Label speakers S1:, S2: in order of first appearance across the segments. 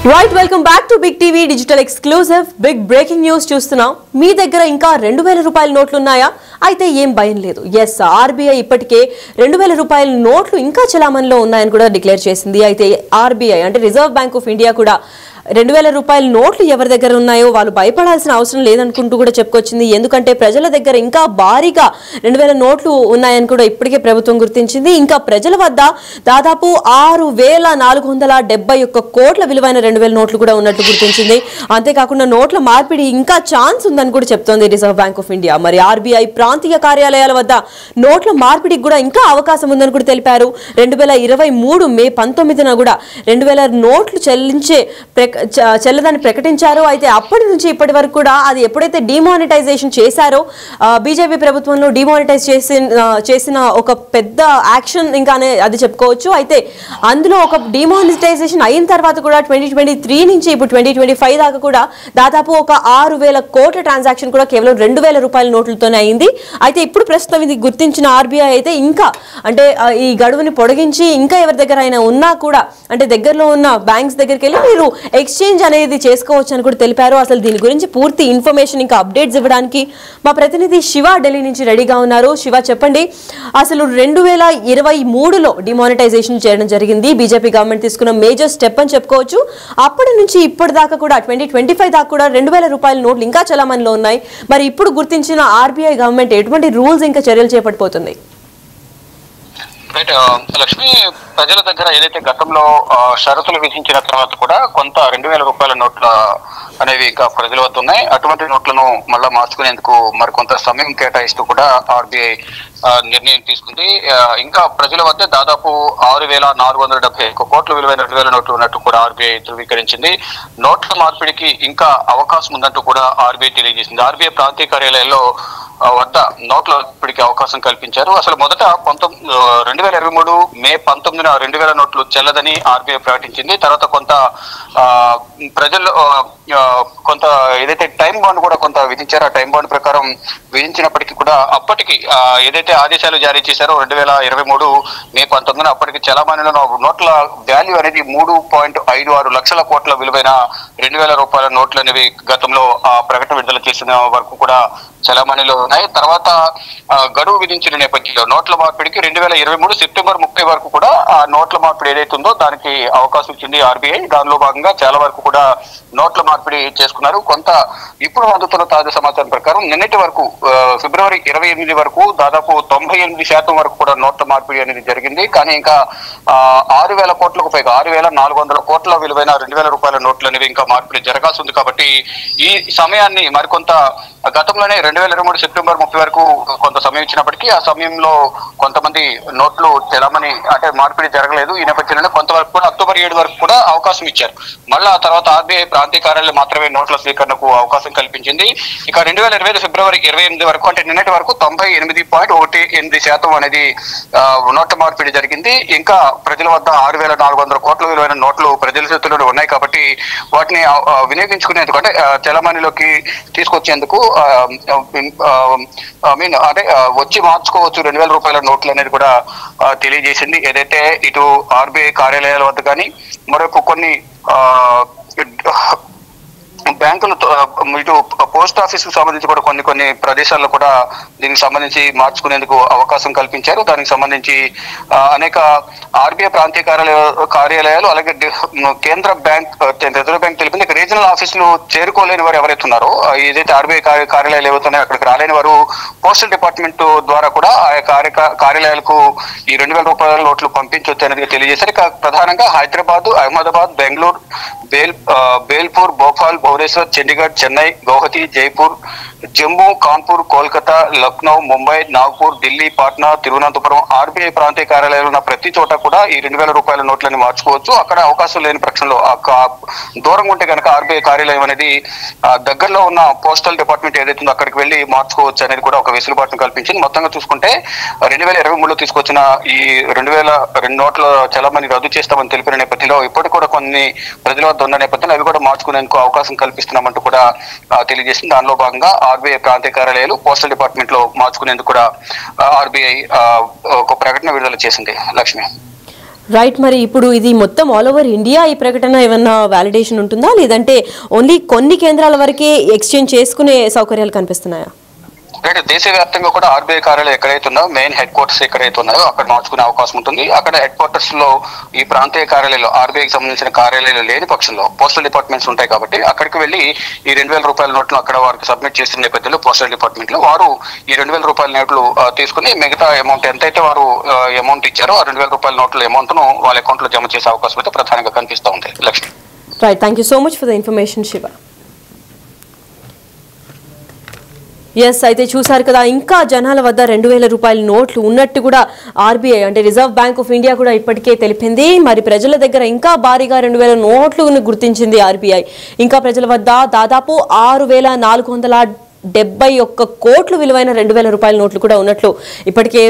S1: Right, welcome back to Big TV Digital Exclusive. Big breaking news చూస్తున్నాం. మీ దగ్గర ఇంకా 2000 రూపాయల నోట్లు ఉన్నాయా? అయితే ఏం భయం లేదు. yes, RBI ఇప్పటికే 2000 రూపాయల నోట్లు ఇంకా చలామణిలో ఉన్నాయని కూడా డిక్లేర్ చేసింది. అయితే RBI అంటే రిజర్వ్ బ్యాంక్ ఆఫ్ ఇండియా కూడా 2000 రూపాయల నోట్లు ఎవరి దగ్గర ఉన్నాయో వాళ్ళు భయపడాల్సిన అవసరం లేదనుకుంటూ కూడా చెప్పుకొచ్చింది. ఎందుకంటే ప్రజల దగ్గర ఇంకా భారీగా 2000 నోట్లు ఉన్నాయని కూడా ఇప్పటికే ప్రభుత్వం గుర్తించింది. ఇంకా ప్రజల వద్ద దాదాపు 6471 కోట్ల విలువైన 2000 నోట్లు కూడా ఉన్నట్టు గుర్తించింది. అంతేకాకుండా నోట్ల మార్పిడి ఇంకా ఛాన్స్ ఉందని కూడా చెప్తోంది రిజర్వ్ బ్యాంక్ ఆఫ్ ఇండియా. మరి RBI ప్రాంతీయ కార్యాలయాల వద్ద నోట్ల మార్పిడికి కూడా ఇంకా అవకాశం ఉందని కూడా తెలిపారు. 2023 మే 19న కూడా 2000 నోట్లు చెల్లదని ప్రకటించారు. అయితే అప్పటి నుంచి ఇప్పటి వరకు కూడా అది ఎప్పుడైతే డిమానిటైజేషన్ చేశారో బీజేపీ ప్రభుత్వంలో డిమానిటైజ్ చేసిన ఒక పెద్ద యాక్షన్ ఇంకానే అది చెప్పుకోవచ్చు. అయితే అందులో ఒక డిమానిటైజేషన్ అయిన తర్వాత కూడా 2023 నుంచి ఇప్పుడు 2025 దాకా కూడా దాదాపు ఒక 6000 కోట్ల ట్రాన్సాక్షన్ కూడా కేవలం 2000 రూపాయల నోట్లతోనే అయింది. అయితే ఇప్పుడు ప్రస్తుతం ఇది గుర్తించిన RBI అయితే ఇంకా అంటే ఈ గడువుని పొడిగించి ఇంకా ఎవరి దగ్గర అయినా ఉన్నా కూడా అంటే దగ్గరలో ఉన్న బ్యాంక్స్ దగ్గరికి వెళ్ళి మీరు ఎక్స్చేంజ్ అనేది చేసుకోవచ్చు అని కూడా తెలిపారు. అసలు దీని గురించి పూర్తి ఇన్ఫర్మేషన్ ఇంకా అప్డేట్స్ ఇవ్వడానికి మా ప్రతినిధి శివ ఢిల్లీ నుంచి రెడీగా ఉన్నారు. శివ, చెప్పండి, అసలు 2023లో డిమానిటైజేషన్ చేయడం జరిగింది. బీజేపీ గవర్నమెంట్ తీసుకున్న మేజర్ స్టెప్ అని చెప్పుకోవచ్చు. అప్పటి నుంచి ఇప్పటిదాకా కూడా 2025 దాకా కూడా 2000 రూపాయల నోట్లు ఇంకా చలామణిలో ఉన్నాయి. మరి ఇప్పుడు గుర్తించిన RBI గవర్నమెంట్ ఎటువంటి రూల్స్ ఇంకా చర్యలు చేపట్టిపోతుంది?
S2: రైట్ లక్ష్మి, ప్రజల దగ్గర ఏదైతే గతంలో షరతులు విధించిన తర్వాత కూడా కొంత 2000 రూపాయల నోట్ల అనేవి ఇంకా ప్రజల వద్ద ఉన్నాయి. అటువంటి నోట్లను మళ్ళా మార్చుకునేందుకు మరికొంత సమయం కేటాయిస్తూ కూడా RBI నిర్ణయం తీసుకుంది. ఇంకా ప్రజల వద్ద దాదాపు 6471 కోట్ల విలువైన 2000 నోట్లు ఉన్నట్టు కూడా RBI ధృవీకరించింది. నోట్ల మార్పిడికి ఇంకా అవకాశం ఉందంటూ కూడా RBI తెలియజేసింది. RBI ప్రాంతీయ కార్యాలయాల్లో వద్ద నోట్ల మార్పిడికి అవకాశం కల్పించారు. అసలు మొదట 2023 మే 19న 2000 నోట్లు చెల్లదని RBI ప్రకటించింది. తర్వాత కొంత ప్రజలు కొంత ఏదైతే టైం బాండ్ కూడా కొంత విధించారో ఆ టైం బాండ్ ప్రకారం విధించినప్పటికీ కూడా అప్పటికి ఏదైతే ఆదేశాలు జారీ చేశారో 2023 మే 19న అప్పటికి చలామణిలో నోట్ల వాల్యూ అనేది 3.56 లక్షల కోట్ల విలువైన 2000 రూపాయల నోట్లు అనేవి గతంలో ఆ ప్రకటన విడుదల చేసిన వరకు కూడా చలామణిలో ఉన్నాయి. తర్వాత గడువు విధించిన నేపథ్యంలో నోట్ల మార్పిడికి 2023 సెప్టెంబర్ 30 వరకు కూడా ఆ నోట్ల మార్పిడి ఏదైతే ఉందో దానికి అవకాశం ఇచ్చింది RBI. దానిలో భాగంగా చాలా వరకు కూడా నోట్ల మార్పిడి చేసుకున్నారు. కొంత ఇప్పుడు అందుతున్న తాజా సమాచారం ప్రకారం నిన్నటి వరకు ఫిబ్రవరి 28 వరకు దాదాపు 98% వరకు కూడా నోట్ల మార్పిడి అనేది జరిగింది. కానీ ఇంకా 6000 కోట్లకు పైగా 6400 కోట్ల విలువైన 2000 రూపాయల నోట్లు అనేవి ఇంకా మార్పిడి జరగాల్సి ఉంది. కాబట్టి ఈ సమయాన్ని మరికొంత గతంలోనే 2023 సెప్టెంబర్ 30 వరకు కొంత సమయం ఇచ్చినప్పటికీ ఆ సమయంలో కొంతమంది నోట్లు తెలమని అంటే మార్పిడి జరగలేదు. ఈ నేపథ్యంలో కొంతవరకు కూడా అక్టోబర్ 7 వరకు కూడా అవకాశం ఇచ్చారు. మళ్ళీ ఆ తర్వాత RBI ప్రాంతీయ కార్యాలయం మాత్రమే నోట్ల స్వీకరణకు అవకాశం కల్పించింది. ఇక 2025 ఫిబ్రవరి 28 వరకు అంటే నిన్నటి వరకు 98.18% అనేది నోట్ల మార్పిడి జరిగింది. ఇంకా ప్రజల వద్ద 6400 కోట్ల విలువైన నోట్లు ప్రజల చేతుల్లో ఉన్నాయి. కాబట్టి వాటిని వినియోగించుకునేందుకు అంటే చలామణిలోకి తీసుకొచ్చేందుకు అంటే వచ్చి మార్చుకోవచ్చు 2000 రూపాయల నోట్లు అనేది కూడా తెలియజేసింది. ఏదైతే ఇటు RBI కార్యాలయాల వద్ద కానీ మరొక కొన్ని బ్యాంకులు ఇటు పోస్ట్ ఆఫీస్ కు సంబంధించి కూడా కొన్ని ప్రదేశాల్లో కూడా దీనికి సంబంధించి మార్చుకునేందుకు అవకాశం కల్పించారు. దానికి సంబంధించి అనేక RBI ప్రాంతీయ కార్యాలయాలు అలాగే కేంద్ర బ్యాంక్ రిజర్వ్ బ్యాంక్ తెలిపింది. రీజనల్ ఆఫీసులు చేరుకోలేని వారు ఎవరైతే ఉన్నారో ఏదైతే RBI కార్యాలయాలు ఏవైతున్నాయో అక్కడికి రాలేని వారు పోస్టల్ డిపార్ట్మెంట్ ద్వారా కూడా ఆ కార్యాలయాలకు ఈ 2000 రూపాయల నోట్లు పంపించవచ్చు అనేది తెలియజేశారు. ఇక ప్రధానంగా హైదరాబాద్, అహ్మదాబాద్, బెంగళూరు, బేల్పూర్, భోపాల్, భువనేశ్వర్, చండీగఢ్, చెన్నై, గౌహతి, జైపూర్, జమ్మూ, కాన్పూర్, కోల్కతా, లక్నో, ముంబై, నాగ్పూర్, ఢిల్లీ, పాట్నా, తిరువనంతపురం RBI ప్రాంతీయ కార్యాలయాలు ఉన్న ప్రతి చోట కూడా ఈ 2000 రూపాయల నోట్లని మార్చుకోవచ్చు. అక్కడ అవకాశం లేని పక్షంలో దూరంగా ఉంటే కనుక RBI కార్యాలయం అనేది దగ్గరలో ఉన్న పోస్టల్ డిపార్ట్మెంట్ ఏదైతే ఉందో అక్కడికి వెళ్ళి మార్చుకోవచ్చు అనేది కూడా ఒక వెసులుబాటును కల్పించింది. మొత్తంగా చూసుకుంటే 2023లో తీసుకొచ్చిన ఈ 2000 నోట్ల చలామణి రద్దు చేస్తామని తెలిపిన నేపథ్యంలో ఇప్పటికి కూడా కొన్ని ప్రజల వద్ద ఉన్న నేపథ్యంలో అవి కూడా మార్చుకునేందుకు అవకాశం కల్పిస్తున్నామంటూ కూడా తెలియజేసింది. దానిలో భాగంగా RBI ప్రాంతీయ కార్యాలయాలు పోస్టల్ డిపార్ట్మెంట్ లో మార్చుకునేందుకు కూడా RBI ఒక ప్రకటన విడుదల చేసింది. లక్ష్మి.
S1: రైట్. మరి ఇప్పుడు ఇది మొత్తం ఆల్ ఓవర్ ఇండియా ఈ ప్రకటన ఏమన్నా వ్యాలిడేషన్ ఉంటుందా, లేదంటే ఓన్లీ కొన్ని కేంద్రాల వరకే ఎక్స్చేంజ్ చేసుకునే సౌకర్యాలు కనిపిస్తున్నాయా?
S2: రైట్. దేశవ్యాప్తంగా కూడా ఆర్బీఐ కార్యాలయం ఎక్కడైతే ఉన్నాయో, మెయిన్ హెడ్ క్వార్టర్స్ ఎక్కడైతే ఉన్నాయో అక్కడ మార్చుకునే అవకాశం ఉంటుంది. అక్కడ హెడ్ క్వార్టర్స్ లో ఈ ప్రాంతీయ కార్యాలయాలు, ఆర్బీఐకి సంబంధించిన కార్యాలయాలు లేని పక్షంలో పోస్టల్ డిపార్ట్మెంట్స్ ఉంటాయి కాబట్టి అక్కడికి వెళ్ళి ఈ 2,000 రూపాయల నోట్లు అక్కడ వారికి సబ్మిట్ చేసిన నేపథ్యంలో పోస్టల్ డిపార్ట్మెంట్ లో వారు ఈ 2,000 రూపాయల నోట్లు తీసుకుని మిగతా అమౌంట్ ఎంతైతే వారు అమౌంట్ ఇచ్చారో ఆ 2,000 రూపాయల నోట్ల అమౌంట్ ను వాళ్ళ అకౌంట్ లో జమ చేసే అవకాశం అయితే ప్రధానంగా కనిపిస్తూ ఉంది. Lakshmi.
S1: Right. Thank you so much for the information Shiva. Yes, అయితే చూసారు కదా, ఇంకా జనాల వద్ద 2,000 రూపాయల నోట్లు ఉన్నట్టు కూడా ఆర్బీఐ అంటే రిజర్వ్ బ్యాంక్ ఆఫ్ ఇండియా కూడా ఇప్పటికే తెలిపింది. మరి ప్రజల దగ్గర ఇంకా భారీగా 2,000 నోట్లను గుర్తించింది ఆర్బీఐ. ఇంకా ప్రజల వద్ద దాదాపు 6,471 కోట్లు విలువైన 2,000 రూపాయల నోట్లు కూడా ఉన్నట్లు ఇప్పటికే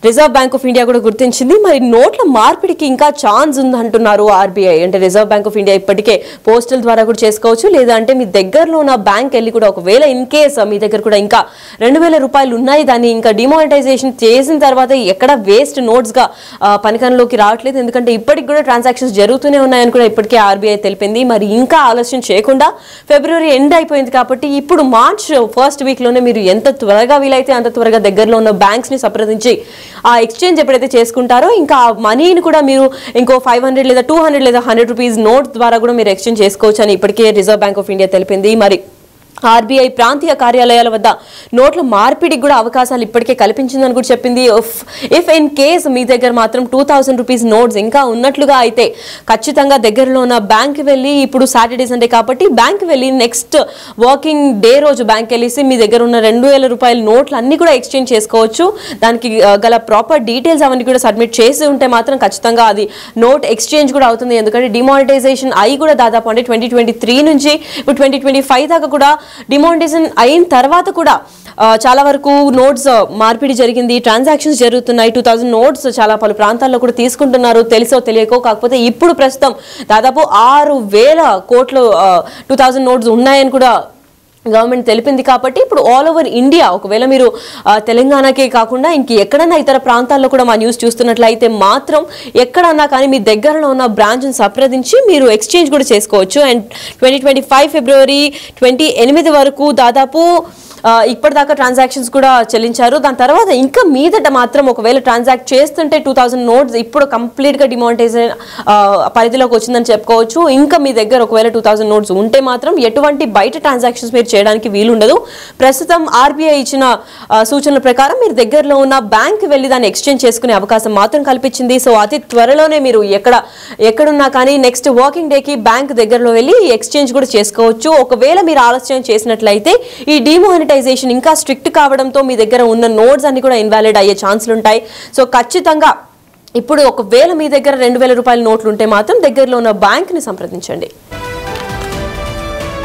S1: రిజర్వ్ బ్యాంక్ ఆఫ్ ఇండియా కూడా గుర్తించింది. మరి నోట్ల మార్పిడికి ఇంకా ఛాన్స్ ఉందంటున్నారు ఆర్బీఐ. అంటే రిజర్వ్ బ్యాంక్ ఆఫ్ ఇండియా ఇప్పటికే పోస్టల్ ద్వారా కూడా చేసుకోవచ్చు, లేదా అంటే మీ దగ్గరలో ఉన్న బ్యాంక్ వెళ్ళి కూడా ఒకవేళ ఇన్ కేస్ మీ దగ్గర కూడా ఇంకా 2,000 రూపాయలు ఉన్నాయి, దాన్ని ఇంకా డిమానిటైజేషన్ చేసిన తర్వాత ఎక్కడ వేస్ట్ నోట్స్ గా పనికరంలోకి రావట్లేదు, ఎందుకంటే ఇప్పటికి కూడా ట్రాన్సాక్షన్స్ జరుగుతూనే ఉన్నాయని కూడా ఇప్పటికే ఆర్బీఐ తెలిపింది. మరి ఇంకా ఆలస్యం చేయకుండా ఫిబ్రవరి ఎండ్ అయిపోయింది కాబట్టి ఇప్పుడు మార్చ్ ఫస్ట్ వీక్ లోనే మీరు ఎంత త్వరగా వీలైతే అంత త్వరగా దగ్గరలో ఉన్న బ్యాంక్స్ ని సంప్రదించి ఆ ఎక్స్చేంజ్ ఎప్పుడైతే చేసుకుంటారో ఇంకా ఆ మనీని కూడా మీరు ఇంకో 500 లేదా 200 లేదా 100 రూపీస్ నోట్ ద్వారా కూడా మీరు ఎక్స్చేంజ్ చేసుకోవచ్చు అని ఇప్పటికే రిజర్వ్ బ్యాంక్ ఆఫ్ ఇండియా తెలిపింది. మరి ఆర్బీఐ ప్రాంతీయ కార్యాలయాల వద్ద నోట్ల మార్పిడికి కూడా అవకాశాలు ఇప్పటికే కల్పించిందని కూడా చెప్పింది. ఇఫ్ ఇన్ కేస్ మీ దగ్గర మాత్రం 2,000 రూపీస్ నోట్స్ ఇంకా ఉన్నట్లుగా అయితే ఖచ్చితంగా దగ్గరలో ఉన్న బ్యాంక్ వెళ్ళి, ఇప్పుడు సాటర్డే సండే కాబట్టి బ్యాంక్ వెళ్ళి నెక్స్ట్ వర్కింగ్ డే రోజు బ్యాంక్ వెళ్ళేసి మీ దగ్గర ఉన్న 2,000 రూపాయల నోట్లు అన్ని కూడా ఎక్స్చేంజ్ చేసుకోవచ్చు. దానికి గల ప్రాపర్ డీటెయిల్స్ అవన్నీ కూడా సబ్మిట్ చేసి ఉంటే మాత్రం ఖచ్చితంగా అది నోట్ ఎక్స్చేంజ్ కూడా అవుతుంది. ఎందుకంటే డిమానిటైజేషన్ అయి కూడా దాదాపు అంటే 2023 నుంచి ఇప్పుడు 2025 దాకా కూడా డిమానిటైజేషన్ అయిన తర్వాత కూడా చాలా వరకు నోట్స్ మార్పిడి జరిగింది, ట్రాన్సాక్షన్స్ జరుగుతున్నాయి. 2,000 నోట్స్ చాలా పలు ప్రాంతాల్లో కూడా తీసుకుంటున్నారు, తెలుసో తెలియకో. కాకపోతే ఇప్పుడు ప్రస్తుతం దాదాపు 6,000 కోట్లు 2,000 నోట్స్ ఉన్నాయని కూడా గవర్నమెంట్ తెలిపింది. కాబట్టి ఇప్పుడు ఆల్ ఓవర్ ఇండియా ఒకవేళ మీరు తెలంగాణకే కాకుండా ఇంక ఎక్కడన్నా ఇతర ప్రాంతాల్లో కూడా మా న్యూస్ చూస్తున్నట్లయితే మాత్రం ఎక్కడన్నా కానీ మీ దగ్గరలో ఉన్న బ్రాంచ్ను సంప్రదించి మీరు ఎక్స్చేంజ్ కూడా చేసుకోవచ్చు. అండ్ 2025 ఫిబ్రవరి 28 వరకు దాదాపు ఇప్పటిదాకా ట్రాన్సాక్షన్స్ కూడా చెల్లించారు. దాని తర్వాత ఇంకా మీదట మాత్రం ఒకవేళ ట్రాన్సాక్ట్ చేస్తుంటే 2,000 నోట్స్ ఇప్పుడు కంప్లీట్గా డిమానిటైజేషన్ పరిధిలోకి వచ్చిందని చెప్పుకోవచ్చు. ఇంకా మీ దగ్గర ఒకవేళ 2,000 నోట్స్ ఉంటే మాత్రం ఎటువంటి బయట ట్రాన్సాక్షన్స్ మీరు చేయడానికి వీలుండదు. ప్రస్తుతం ఆర్బీఐ ఇచ్చిన సూచనల ప్రకారం మీరు దగ్గరలో ఉన్న బ్యాంక్ వెళ్ళి దాన్ని ఎక్స్చేంజ్ చేసుకునే అవకాశం మాత్రం కల్పించింది. సో అతి త్వరలోనే మీరు ఎక్కడున్నా కానీ నెక్స్ట్ వర్కింగ్ డేకి బ్యాంక్ దగ్గరలో వెళ్ళి ఎక్స్చేంజ్ కూడా చేసుకోవచ్చు. ఒకవేళ మీరు ఆలస్యం చేసినట్లయితే ఈ డిమానిటైజేషన్ ఇంకా స్ట్రిక్ట్ కావడంతో మీ దగ్గర ఉన్న నోట్స్ అన్ని కూడా ఇన్వాలిడ్ అయ్యే ఛాన్సులు ఉంటాయి. సో ఖచ్చితంగా ఇప్పుడు ఒకవేళ మీ దగ్గర 2,000 రూపాయల నోట్లు ఉంటే మాత్రం దగ్గరలో ఉన్న బ్యాంక్ ని సంప్రదించండి.